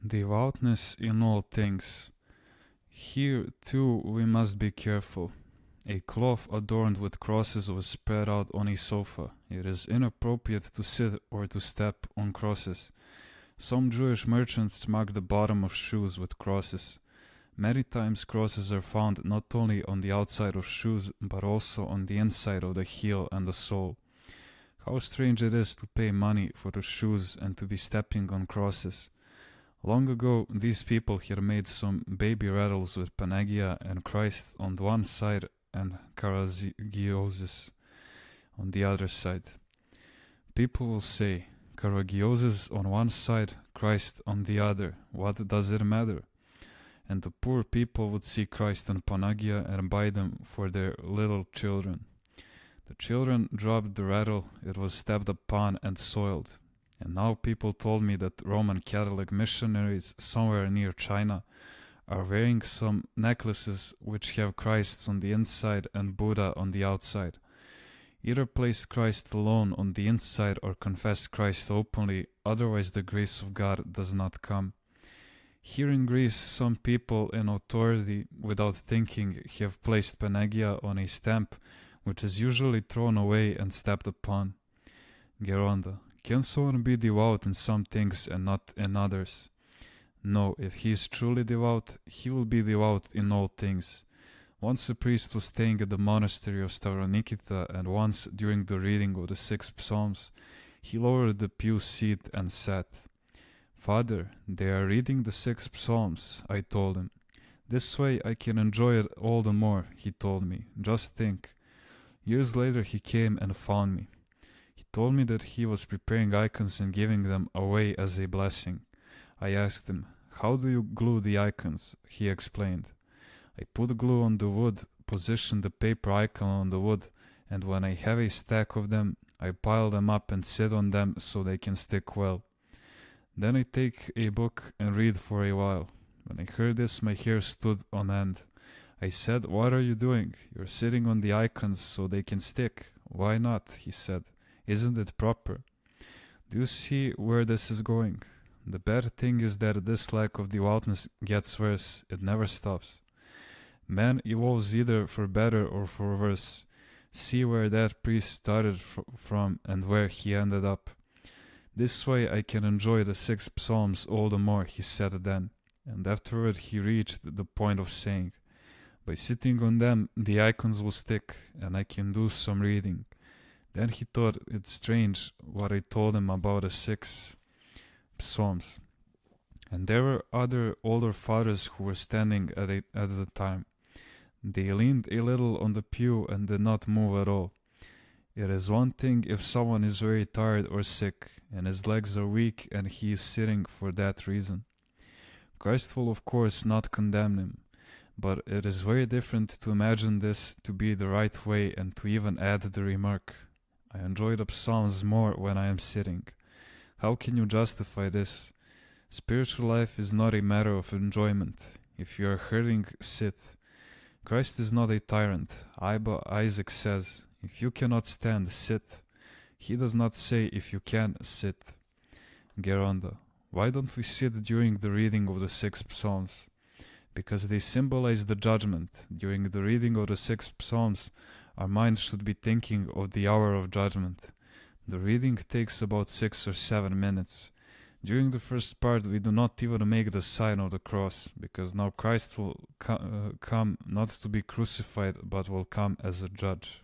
Devoutness in all things. Here, too, we must be careful. A cloth adorned with crosses was spread out on a sofa. It is inappropriate to sit or to step on crosses. Some Jewish merchants mark the bottom of shoes with crosses. Many times crosses are found not only on the outside of shoes, but also on the inside of the heel and the sole. How strange it is to pay money for the shoes and to be stepping on crosses. Long ago, these people here made some baby rattles with Panagia and Christ on the one side and Karagioses on the other side. People will say, Karagioses on one side, Christ on the other, what does it matter? And the poor people would see Christ and Panagia and buy them for their little children. The children dropped the rattle, it was stepped upon and soiled. And now people told me that Roman Catholic missionaries somewhere near China are wearing some necklaces which have Christs on the inside and Buddha on the outside. Either place Christ alone on the inside or confess Christ openly, otherwise the grace of God does not come. Here in Greece, some people in authority, without thinking, have placed Panagia on a stamp, which is usually thrown away and stepped upon. Geronda. Can someone be devout in some things and not in others? No, if he is truly devout, he will be devout in all things. Once a priest was staying at the monastery of Stavronikita, and once, during the reading of the 6 Psalms, he lowered the pew seat and sat. Father, they are reading the 6 Psalms, I told him. This way I can enjoy it all the more, he told me. Just think. Years later he came and found me. He told me that he was preparing icons and giving them away as a blessing. I asked him, how do you glue the icons? He explained. I put glue on the wood, position the paper icon on the wood, and when I have a stack of them, I pile them up and sit on them so they can stick well. Then I take a book and read for a while. When I heard this, my hair stood on end. I said, what are you doing? You're sitting on the icons so they can stick. Why not? He said. Isn't it proper? Do you see where this is going? The bad thing is that this lack of devoutness gets worse. It never stops. Man evolves either for better or for worse. See where that priest started from and where he ended up. This way I can enjoy the 6 Psalms all the more, he said then. And afterward he reached the point of saying, by sitting on them the icons will stick and I can do some reading. Then he thought it strange what I told him about the 6 Psalms. And there were other older fathers who were standing at the time. They leaned a little on the pew and did not move at all. It is one thing if someone is very tired or sick, and his legs are weak and he is sitting for that reason. Christ will of course not condemn him, but it is very different to imagine this to be the right way and to even add the remark, I enjoy the Psalms more when I am sitting. How can you justify this? Spiritual life is not a matter of enjoyment. If you are hurting, sit. Christ is not a tyrant. Abba Isaac says, if you cannot stand, sit. He does not say, if you can, sit. Geronda. Why don't we sit during the reading of the 6 Psalms? Because they symbolize the judgment. During the reading of the 6 Psalms, our mind should be thinking of the hour of judgment. The reading takes about 6 or 7 minutes. During the first part, we do not even make the sign of the cross, because now Christ will come not to be crucified, but will come as a judge.